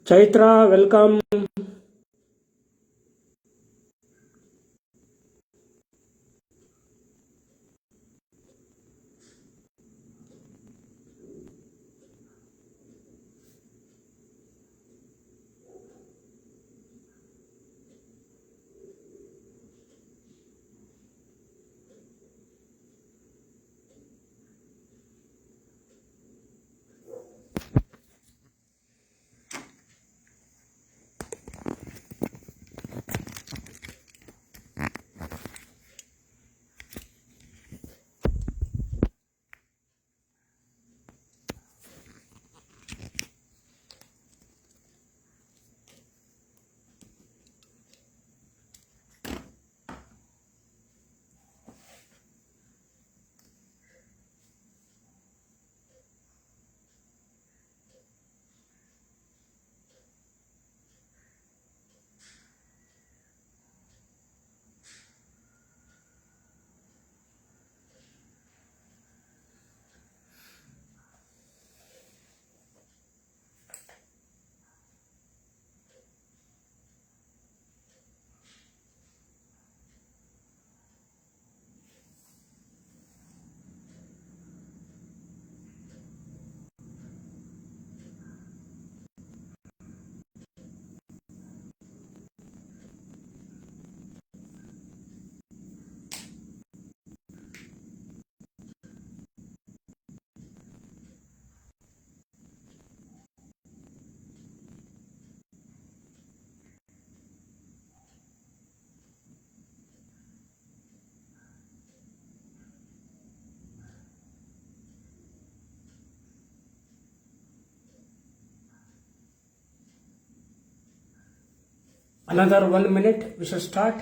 Chaitra, welcome. Another 1 minute, we should start.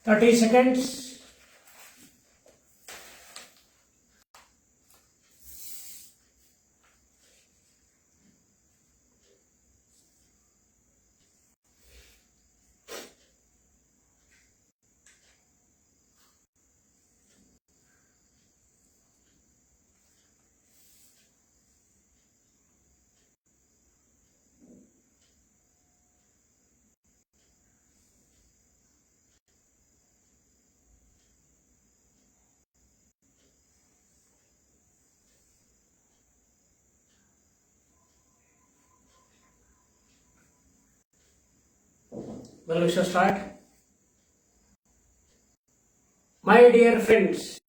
Thirty seconds. Well, we shall start. My dear friends,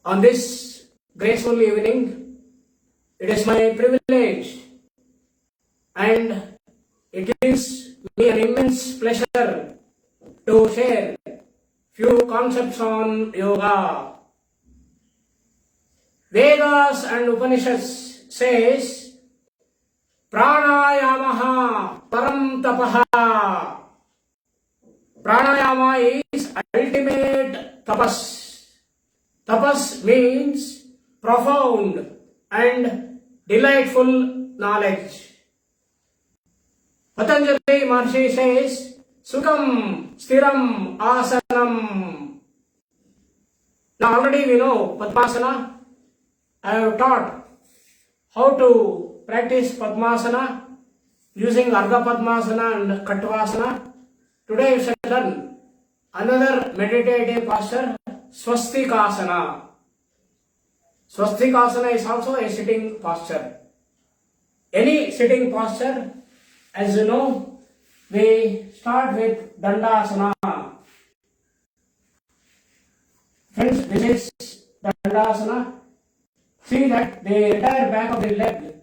on this graceful evening, it is my privilege and it gives me an immense pleasure to share few concepts on yoga. Vedas and Upanishads says, Pranayamaha param tapaha. Pranayama is ultimate tapas. Tapas means profound and delightful knowledge. Patanjali Maharshi says, Sukham Stiram Asanam. Now already we know Padmasana. I have taught how to practice Padmasana using Ardha Padmasana and Kattvasana. Today we shall learn another meditative posture, Swastikasana. Swastikasana is also a sitting posture. Any sitting posture, as you know, we start with Dandasana. Friends, this is Dandasana. See that the entire back of the leg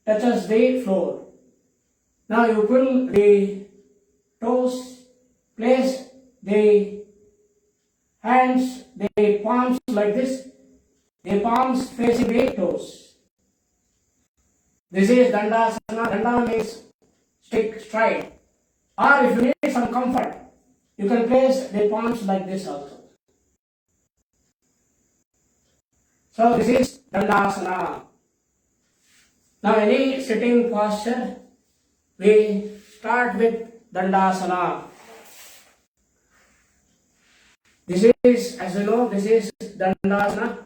touches the floor. Now you pull the toes, place the hands, the palms like this, the palms facing the toes. This is Dandasana. Danda means stick straight. Or if you need some comfort, you can place the palms like this also. So this is Dandasana. Now any sitting posture, we start with Dandasana. This is, as you know, this is Dandasana.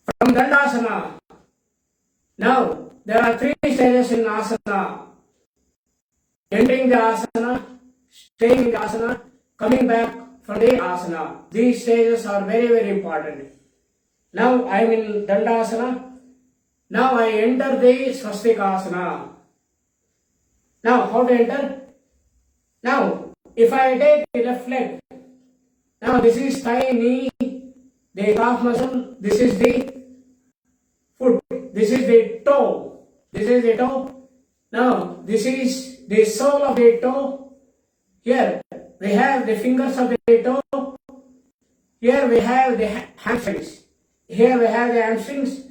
From Dandasana, now there are three stages in asana. Entering the asana, staying in the asana, coming back from the asana. These stages are very, very important. Now I am in Dandasana. Now I enter the Swastikasana. Now how to enter? Now if I take the left leg, now this is thigh, knee, the calf muscle, this is the foot, this is the toe, this is the toe. Now this is the sole of the toe. Here we have the fingers of the toe. Here we have the hamstrings. Here we have the hamstrings.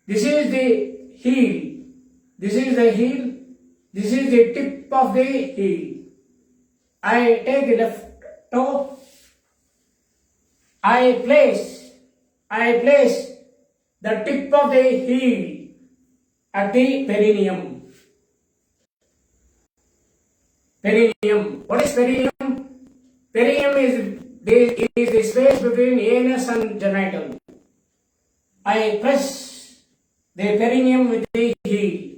This is the heel. This is the heel. This is the tip of the heel. I take the left toe. I place the tip of the heel at the perineum. Perineum. What is perineum? Perineum is the space between anus and genital. I press the perineum with the heel.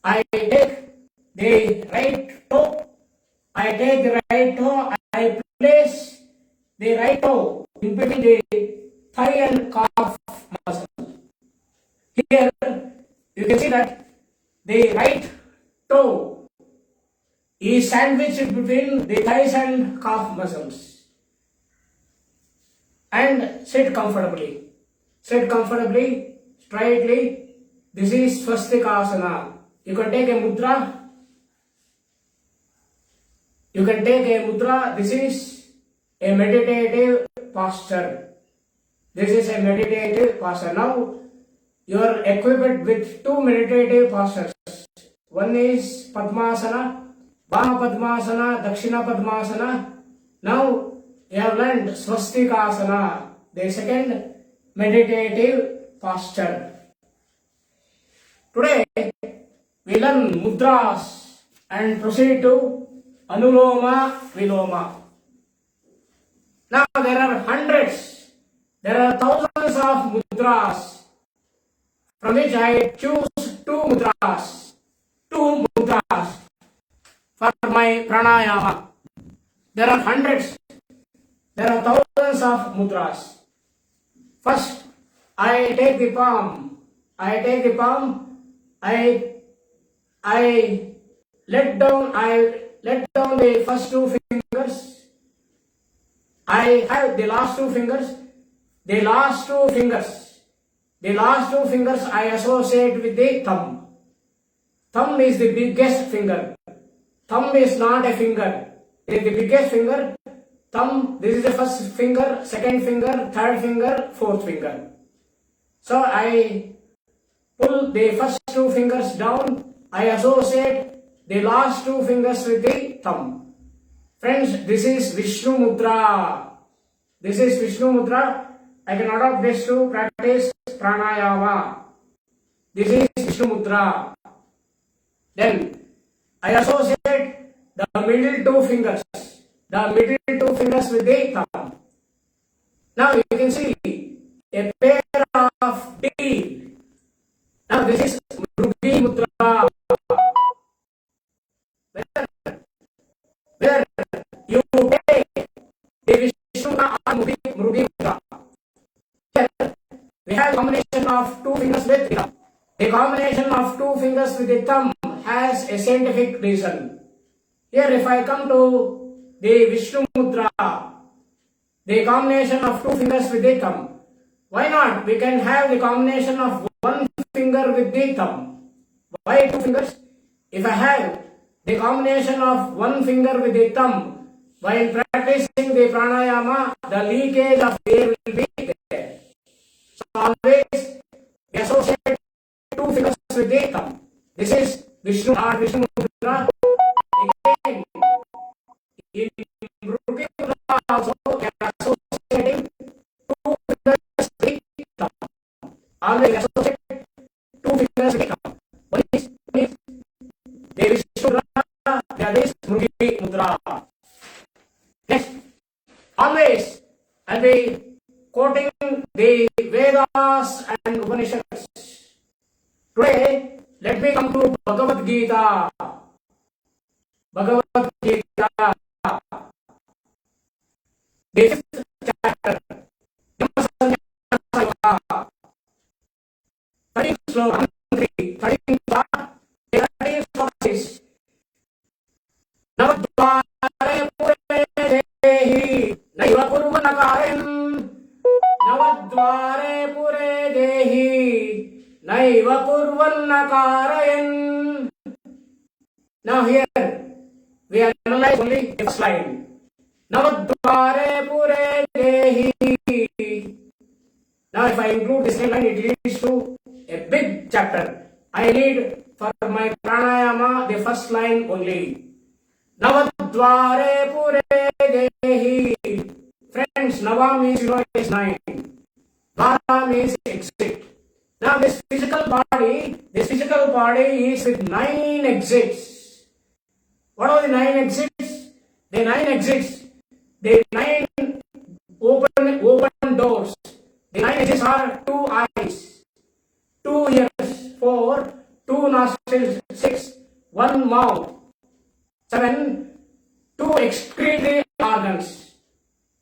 I take the right toe. I place the right toe in between the thigh and calf muscle. Here you can see that the right toe is sandwiched between the thighs and calf muscles. And sit comfortably. Sit comfortably, straightly. This is Swastikasana. You can take a mudra. This is a meditative posture. Now you are equipped with two meditative postures. One is Padmasana, Vama Padmasana, Dakshina Padmasana. Now you have learned Swastikasana, the second meditative posture. Today we learn mudras and proceed to Anuloma Viloma. Now there are hundreds, there are thousands of mudras, from which I choose two mudras for my pranayama. There are hundreds, there are thousands of mudras. First, I let down the first two fingers. I have the last two fingers. The last two fingers I associate with the thumb. Thumb is the biggest finger. Thumb is not a finger. It is the biggest finger. Thumb, this is the first finger, second finger, third finger, fourth finger. So I pull the first two fingers down. I associate the last two fingers with the thumb. Friends, this is Vishnu Mudra. I can adopt this to practice pranayama. This is Vishnu Mudra. Then I associate the middle two fingers with the thumb. Now you can see a pair of teeth. Now this is Mrugi Mudra, where you take the Vishnuna or Mrugi Mudra. Here we have a combination of two fingers with the thumb. The combination of two fingers with the thumb has a scientific reason. Here if I come to the Vishnu Mudra, the combination of two fingers with the thumb. Why not? We can have the combination of one finger with the thumb. Why two fingers? If I have the combination of one finger with the thumb, while practicing the pranayama, the leakage of air will be there. So always we associate two fingers with the thumb. This is Vishnu or Vishnu Mudra. Again, in Mrugi Mudra also we are associating two fingers with the thumb. Always associate two fingers with the thumb. One is the Vishnu Mudra, the other is Mrugi Mudra. Next, always I'll be quoting the Vedas and Upanishads. Today, let me come to Bhagavad Gita. Bhagavad Gita, the fifth chapter. Yamasanyasa, 13th sloka, 13th part, 13th sloka is Navadvare pure dehi, naiva kurvana karen. Navadvare pure dehi, naiva kurvana karayan. Now here we analyze only the slide. Navadvare pure dehi. Now if I include this line, it leads to a big chapter. I need for my pranayama the first line only. Navadvare pure dehi. Friends, Nava means is 9. Dvara means exit. Now this physical body is with 9 exits. What are the 9 exits? The 9 exits, the 9 open doors. The 9 exits are 2 eyes, 2 ears, 4, 2 nostrils, 6, 1 mouth, 7, 2 excretory organs.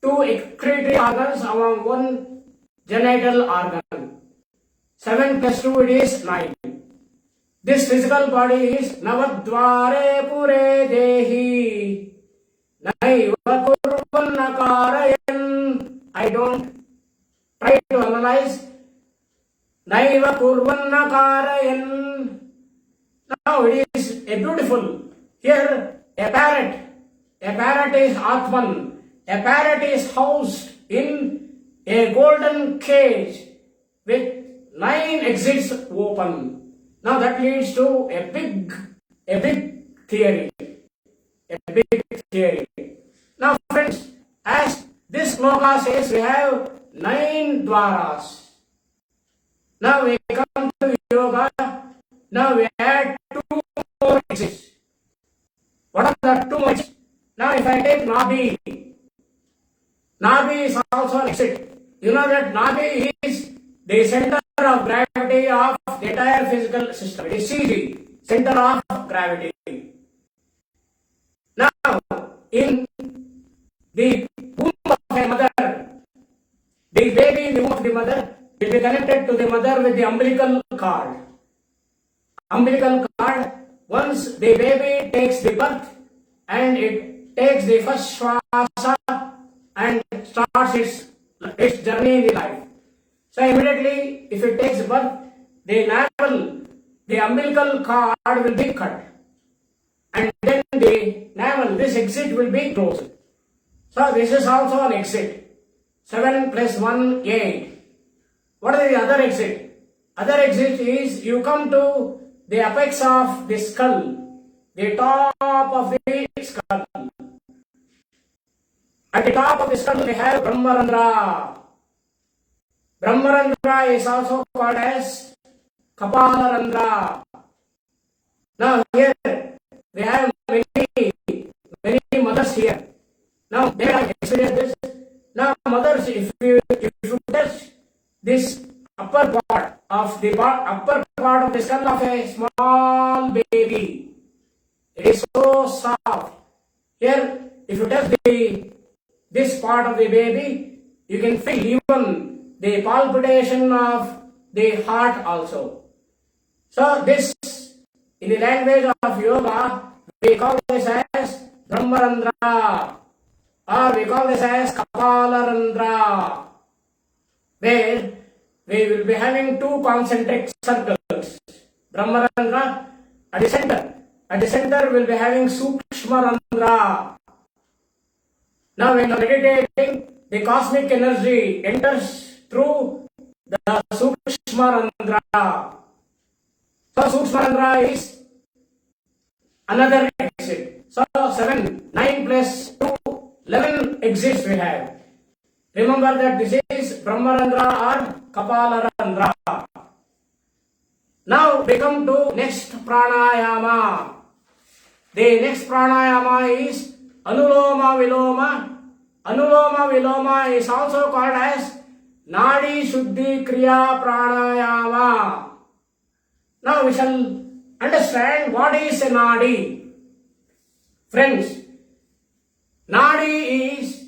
2 excretory organs among 1 genital organ. 7 plus 2 it is 9. This physical body is Navadvare pure dehi, naiva kurvana karayan. I don't try to analyze. Naiva kurvana karayan. Now it is a beautiful. Here a parrot is Atman. A parrot is housed in a golden cage with 9 exits open. Now that leads to a big theory. A big theory. Now friends, as this sloka says, we have 9 dwaras. Now we come to yoga. Now we add 2 more exits. What are the 2 more exits? Now if I take Nabi, Nabi is also an exit. You know that Nabi is the center of gravity of the entire physical system. It is CG, center of gravity. Now, in the womb of a mother, the baby in the womb of the mother will be connected to the mother with the umbilical cord. Umbilical cord, once the baby takes the birth and it takes the first shwasa and starts its journey in the life. So immediately, if it takes birth, the navel, the umbilical cord will be cut. And then the navel, this exit will be closed. So this is also an exit. 7 plus 1, 8. What is the other exit? Other exit is you come to the apex of the skull, the top of the skull. At the top of the skull we have Brahmarandra. Brahmarandra is also called as Kapalarandra. Now here we have many mothers here. Now they have experienced this. Now mothers, if you touch this upper part of the upper part of the skull of a small baby. It is so soft. Here, if you touch this part of the baby, you can feel even the palpitation of the heart also. So this, in the language of yoga, we call this as Brahmarandra, or we call this as Kapalarandra, where we will be having two concentric circles. Brahmarandra at the center. At the center we will be having Sukshmarandra. Now when you are meditating, the cosmic energy enters through the Sukshmarandra. So Sukshmarandra is another exit. So 7, 9 plus 2, 11 exits we have. Remember that this is Brahmarandra or Kapalarandra. Now we come to next pranayama. The next pranayama is Anuloma Viloma. Anuloma Viloma is also called as Nadi Shuddhi Kriya Pranayama. Now we shall understand what is a Nadi. Friends, Nadi is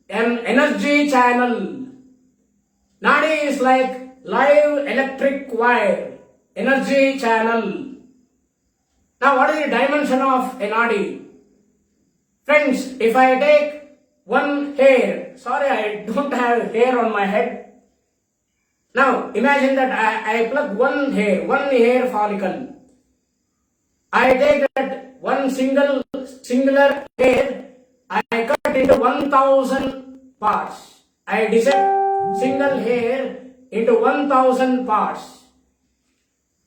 an energy channel. Nadi is like live electric wire, energy channel. Now what is the dimension of a Nadi? Friends, if I take one hair, sorry I don't have hair on my head. Now imagine that I plug one hair follicle. I take that one singular hair, I cut into 1,000 parts. I dissect single hair into 1,000 parts.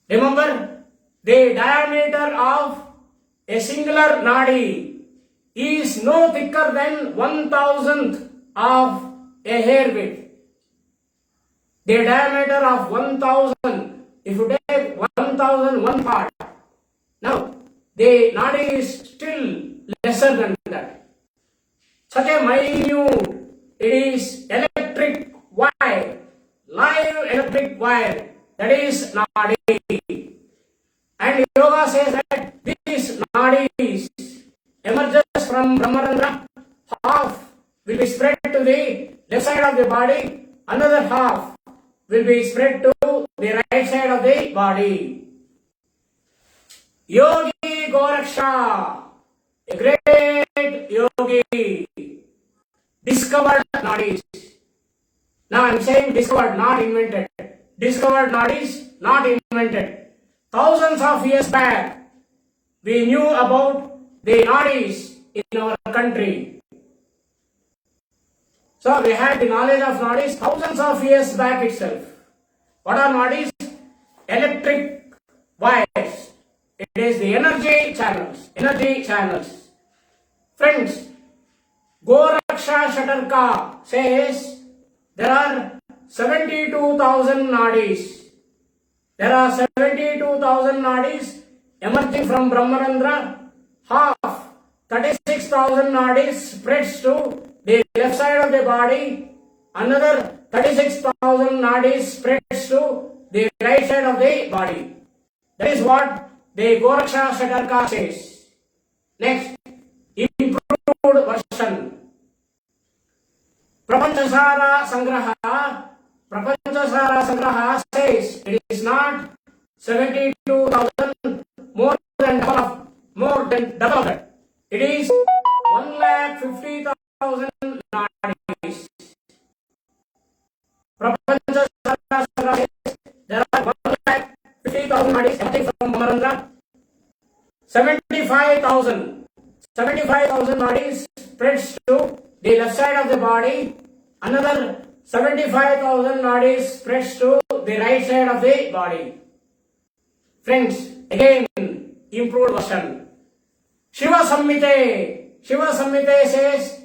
Remember, the diameter of a singular nadi is no thicker than 1,000th of a hair width. The diameter of 1,000, if you take 1,001 part, now the nadi is still lesser than that. Such a minute, it is electric wire, live electric wire, that is nadi. And yoga says that these nadis emerges from Brahmarandra. Half will be spread to the left side of the body, another half will be spread to the right side of the body. Yogi Goraksha, a great yogi, discovered nadis. Now I am saying discovered, not invented. Discovered nadis, not invented. Thousands of years back, we knew about the nadis in our country. So we had the knowledge of nadis thousands of years back itself. What are nadis? Electric wires. It is the energy channels. Energy channels. Friends, Goraksha Shatarka says there are 72,000 nadis. There are 72,000 nadis emerging from Brahmarandra. Half, 36,000 nadis spreads to the left side of the body. Another 36,000 nadis spreads to the right side of the body. That is what the Goraksha Shatarka says. Next, improved version. Prapanchasara Sangraha says it is not 72,000, more than double that. It is 1,50,000 nadis. Prapanchasara Sangraha says there are 1,50,000 nadis emerging from Brahmarandra. 75,000 nadis spreads to the left side of the body. Another 75,000 nadis spreads to the right side of the body. Friends, again, improved version. Shiva Samhita says,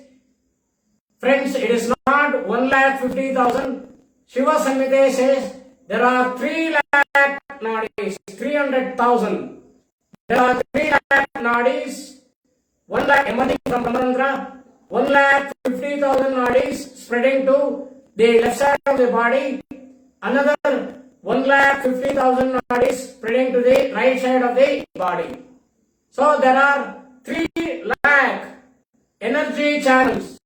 friends, it is not 1,50,000. Shiva Samhita says there are 3 lakh nadis, 300,000. There are 3 lakh nadis, 1 lakh emerging from Brahmarandra, 1,50,000 nadis spreading to the left side of the body, Another 1,50,000 nadis spreading to the right side of the body. So there are 3 lakh energy channels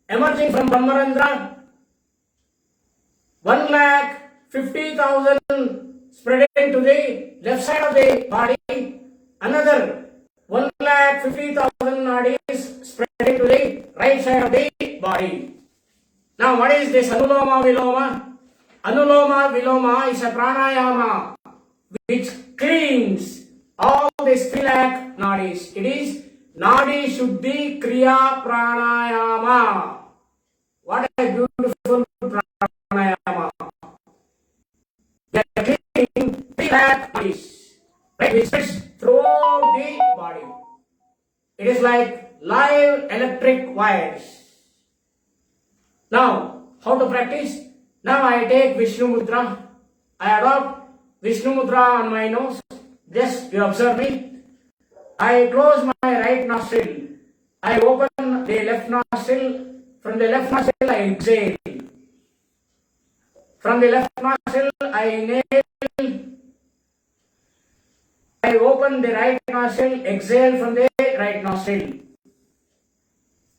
emerging from Brahmarandra. 1,50,000 spreading to the left side of the body. Another 1,50,000 nadis spreading to the right side of the body. Now what is this Anuloma Viloma? Anuloma Viloma is a pranayama which cleans all these 3 lakh nadis. It is Nadi Shuddhi Kriya Pranayama. What a beautiful pranayama. We are cleaning 3 lakh nadis, right? Which spreads throughout the body. It is like live electric wires. Now, how to practice? Now I take Vishnu Mudra. I adopt Vishnu Mudra on my nose. Just you observe me. I close my right nostril. I open the left nostril. From the left nostril I exhale. From the left nostril I inhale. I open the right nostril. Exhale from the right nostril.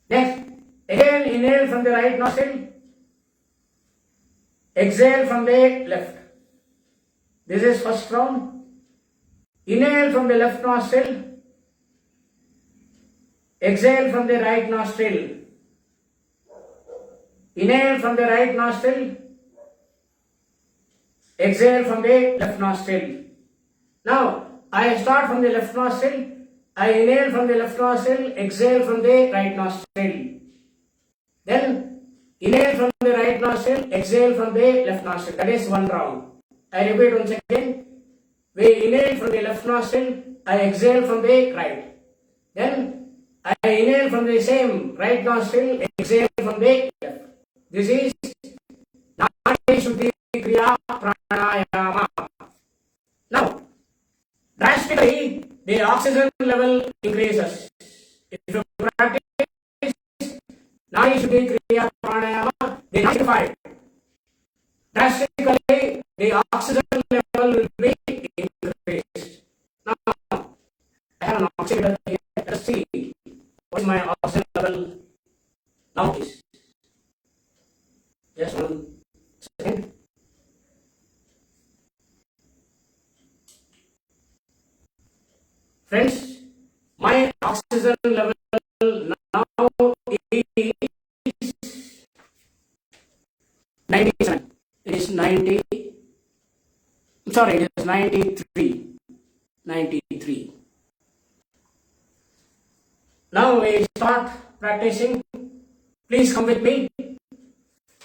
Next, again inhale from the right nostril. Exhale from the left. This is first round. Inhale from the left nostril. Exhale from the right nostril. Inhale from the right nostril. Exhale from the left nostril. Now, I start from the left nostril. I inhale from the left nostril. Exhale from the right nostril. Then, inhale from the right nostril. Exhale from the left nostril. That is one round. I repeat once again. We inhale from the left nostril. I exhale from the right. Then, I inhale from the same right nostril. Exhale from the left. This is Nadi Shuddhi Kriya Pranayama. Now, drastically, the oxygen level increases. If you practice Nadi Shuddhi Kriya Pranayama, they nullify. Drastically, the oxygen level will be increased. Now, I have an oxygen here. Let's see what is my oxygen level now is. Just 1 second. Friends, my oxygen level now is 97. It is 90. Sorry, it is 93. 93. Now we start practicing. Please come with me.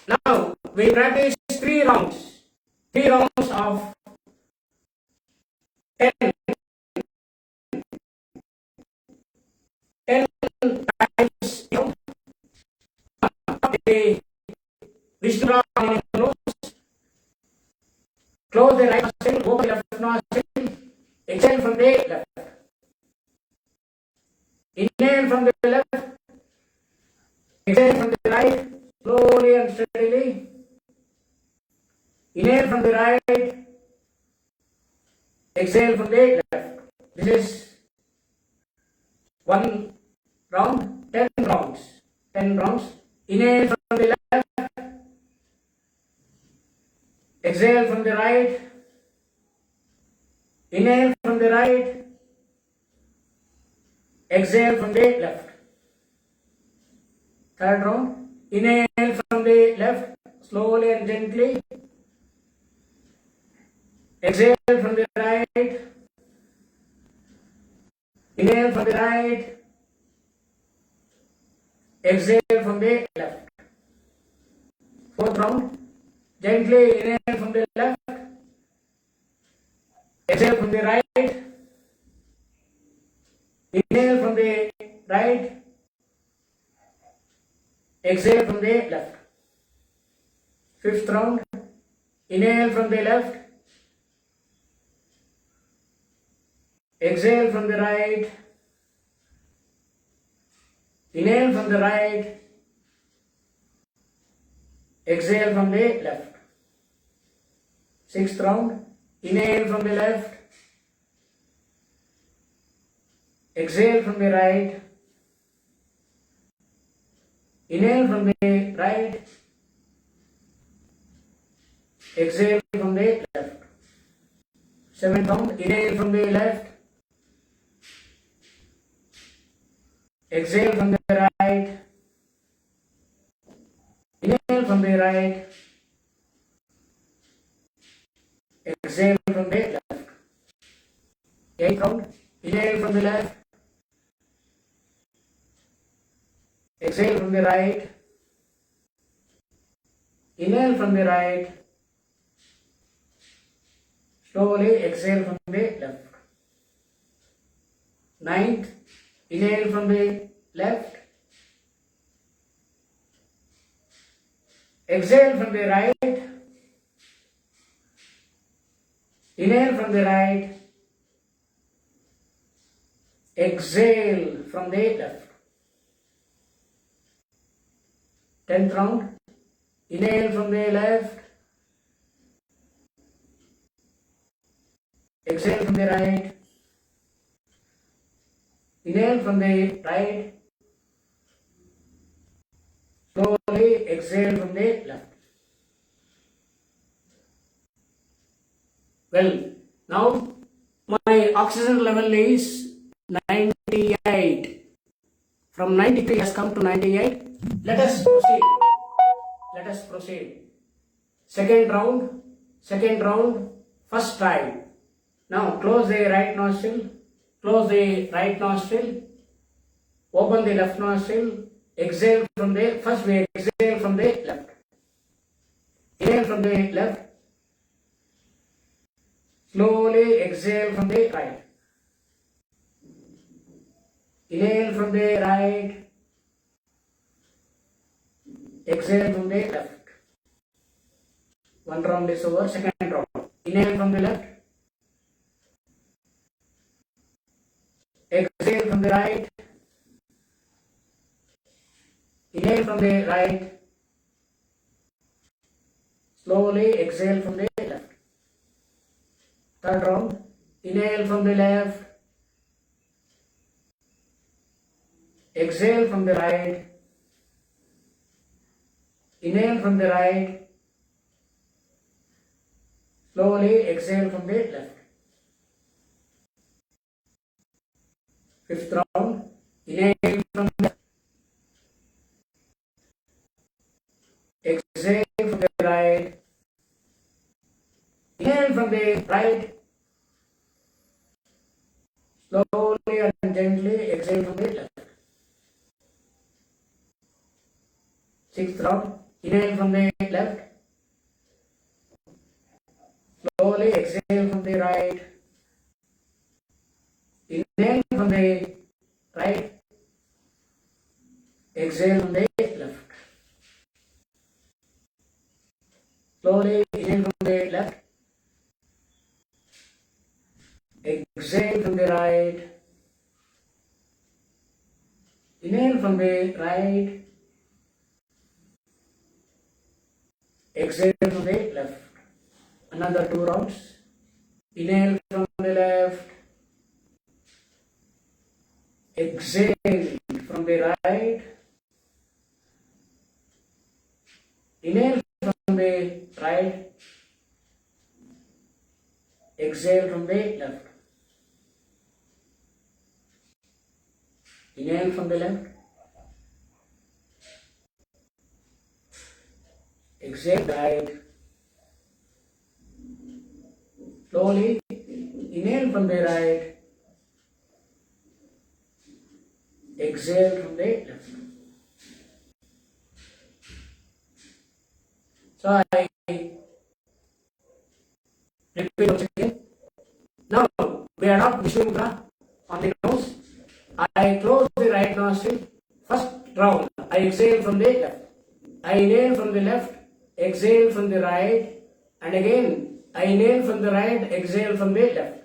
Now we practice 3 rounds. 3 rounds of 10 times. Vishnu nose. Close the right nostril, open the left nostril, exhale from the left. Inhale from the left, exhale from the right, slowly and steadily. Inhale from the right, exhale from the left. This is 1 round, 10 rounds. 10 rounds. Inhale from the left, exhale from the right, inhale from the right, exhale from the left. 3rd round. Inhale from the left, slowly and gently. Exhale from the right. Inhale from the right. Exhale from the left. 4th round. Gently inhale from the left. Exhale from the right. Inhale from the right. Exhale from the left. 5th round. Inhale from the left. Exhale from the right. Inhale from the right. Exhale from the left. Sixth round. Inhale from the left. Exhale from the right. Inhale from the right. Exhale from the left. Seventh round. Inhale from the left. Exhale from the right. Inhale from the right. Exhale from the left. Eighth round. Inhale from the left. Exhale from the right. Inhale from the right. Slowly exhale from the left. Ninth. Inhale from the left. Exhale from the right. Inhale from the right. Exhale from the left. 10th round. Inhale from the left. Exhale from the right. Inhale from the right. Slowly exhale from the left. Well, now my oxygen level is 98. From 93 has come to 98. Let us proceed. Let us proceed. Second round, first try. Now close the right nostril. Close the right nostril. Open the left nostril. Exhale from the, first we exhale from the left. Inhale from the left. Slowly exhale from the right. Inhale from the right. Exhale from the left. One round is over. Second round. Inhale from the left. Exhale from the right. Inhale from the right. Slowly exhale from the left. Third round. Inhale from the left. Exhale from the right. Inhale from the right. Slowly exhale from the left. Fifth round. Inhale from the left. Exhale from the right. Inhale from the right. Slowly and gently exhale from the left. Sixth round. Inhale from the left. Slowly exhale from the right. Inhale from the right. Exhale from the left. Slowly inhale from the left. Exhale from the right. Inhale from the right. Exhale from the left. Another 2 rounds. Inhale from the left. Exhale from the right. Inhale from the right. Exhale from the left. Inhale from the left. Exhale right. Slowly inhale from the right. Exhale from the left. So I repeat once again. Now we adopt Vishnu Mudra on the nose. I close the right nostril. First round, I exhale from the left. I inhale from the left, exhale from the right, and again I inhale from the right, exhale from the left.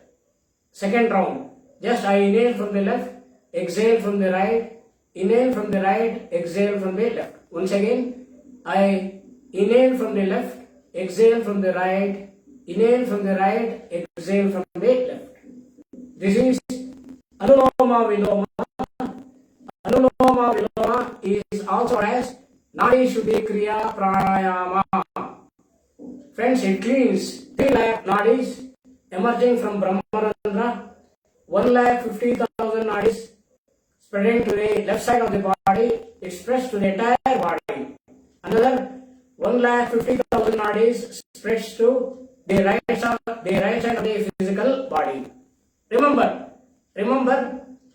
Second round, just I inhale from the left, exhale from the right, inhale from the right, exhale from the left. Once again, I inhale from the left, exhale from the right, inhale from the right, exhale from the left. This is Anuloma Viloma. Anuloma Viloma is also as Nadi Shuddhi Kriya Pranayama. Friends, it cleans 3 lakh nadis emerging from Brahmarandra, 1,50,000 nadis spreading to the left side of the body, expressed to the entire body. Another 1,50,000 nadis spreads to the right side of the physical body. Remember,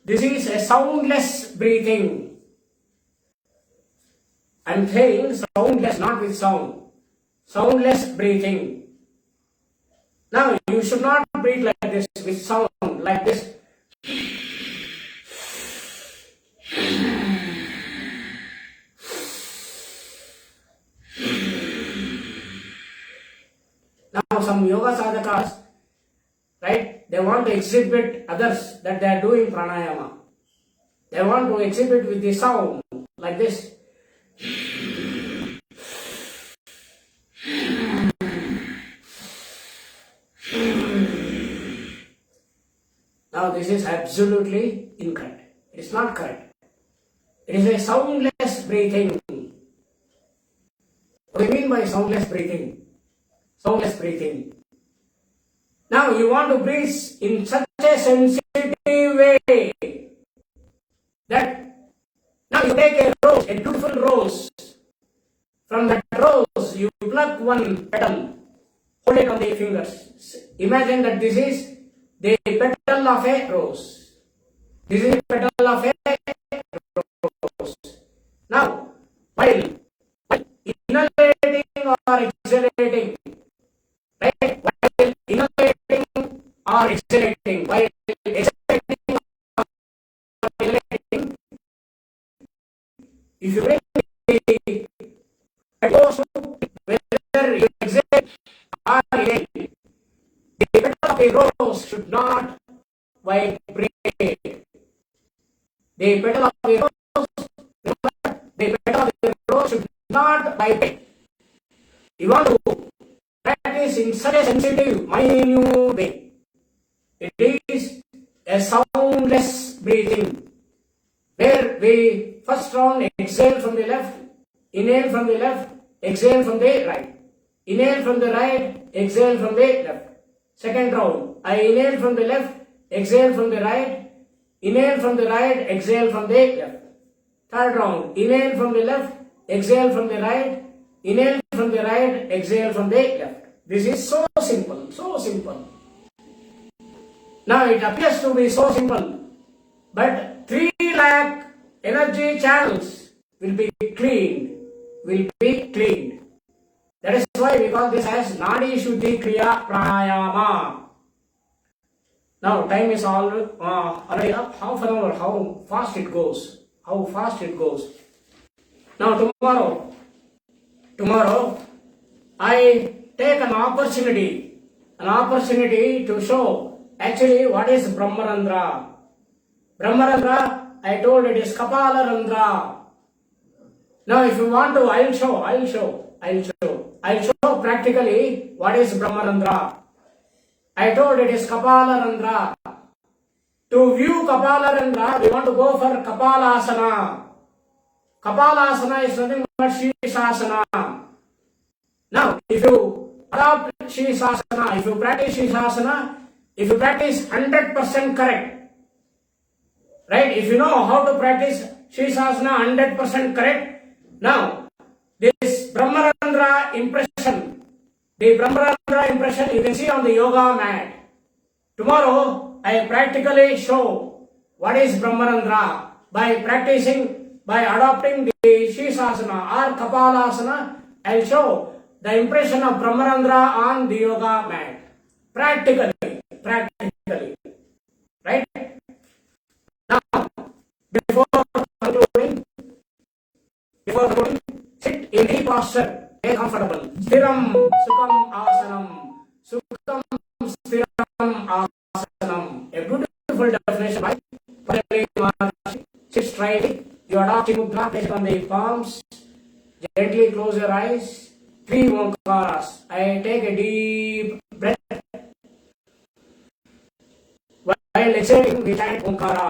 this is a soundless breathing. I am saying soundless, not with sound. Soundless breathing. Now, you should not breathe like this, with sound, like this. Now, some yoga sadhakas, right, they want to exhibit others that they are doing pranayama. They want to exhibit with the sound, like this. Now, this is absolutely incorrect. It is not correct. It is a soundless breathing. What do you mean by soundless breathing? Soundless breathing. Now, you want to breathe in such a sensitive way that now you take a rose, a beautiful rose. From that rose, you pluck one petal, hold it on the fingers. Imagine that this is the petal of a rose. This is the petal of a rose. Now, while inhalating or exhalating, right? While inhalating or exhalating, while exhalating or inhalating, if you bring the petals, whether you exhale or inhale, the petal of a rose should not vibrate. The petal of a rose, the petal of a rose should not vibrate. You want to practice in such a sensitive, minute way. It is a soundless breathing, where we first round exhale from the left, inhale from the left, exhale from the right. Inhale from the right, exhale from the left. Second round, I inhale from the left, exhale from the right, inhale from the right, exhale from the left. Third round, inhale from the left, exhale from the right, inhale from the right, exhale from the left. This is so simple, so simple. Now it appears to be so simple, but 3 lakh energy channels will be cleaned, That is why we call this as Nadi Shuddhi Kriya Pranayama. Now time is already up, half an hour, how fast it goes. Now tomorrow I take an opportunity to show actually what is Brahmarandra. Brahmarandra, I told it is Kapalarandra. Now if you want to, I'll show practically what is Brahmarandra. I told it is Kapalarandra. To view Kapalarandra, we want to go for Kapalasana. Kapalasana is nothing but Shirshasana. Now, if you adopt Shirshasana, if you practice Shirshasana, if you practice 100% correct, right? If you know how to practice Shirshasana 100% correct, now this Brahmarandra impression, you can see on the yoga mat. Tomorrow, I practically show what is Brahmarandra by adopting the Shirshasana or Kapalasana. I'll show the impression of Brahmarandra on the yoga mat. Practically. Right? Now, before concluding, sit in the posture, stay comfortable. Stiram, Sukham, Asanam. Sukham, Stiram, Asanam. A beautiful definition by Patanjali Maharishi. Sit straight. You adopt Mudra, place on the palms. Gently close your eyes. 3 Omkaras. I take a deep breath. While exhaling, we chant Omkara.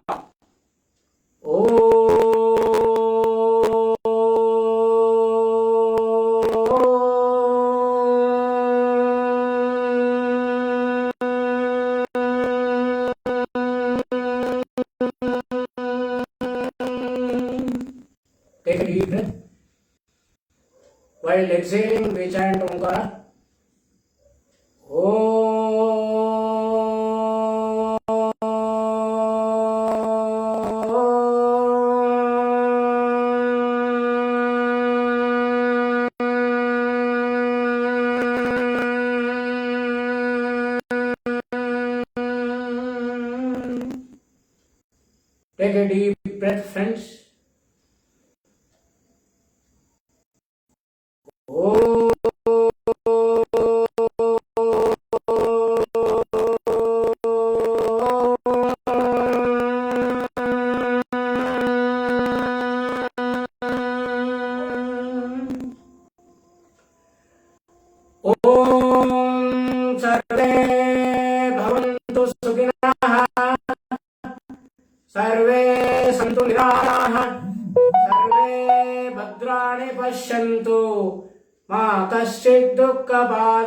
Take a deep breath. While exhaling, we chant Omkara. Take a deep breath, friends. Om Sarve Bhavantu Sukhinah Sarve Santu Niraraः Sarve Bhadrani Pashyantu Ma Kaschid Dukkha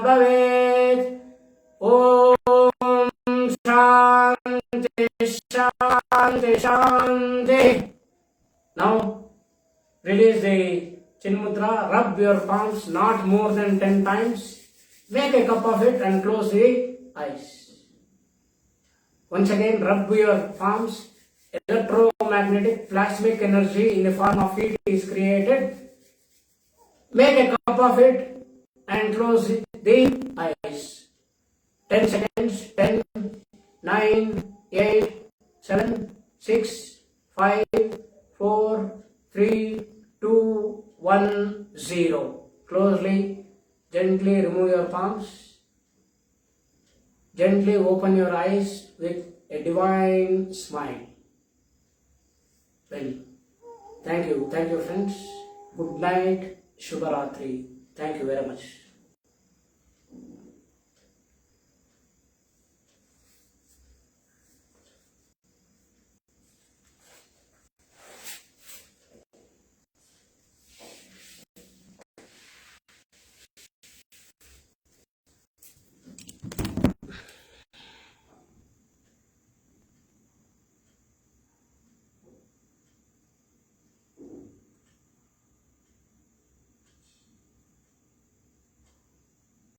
Bhavet. Om Shanti Shanti Shanti. Now release the Chin Mudra. Rub your palms not more than 10 times. Make a cup of it and close the eyes. Once again, rub your palms. Electromagnetic plasmic energy in the form of heat is created. Make a cup of it and close the eyes. 10 seconds. 10, 9, 8, 7, 6, 5, 4, 3, 2, 1, 0. Closely, gently remove your palms. Gently open your eyes with a divine smile. Well, thank you friends. Good night, Shubharatri. Thank you very much.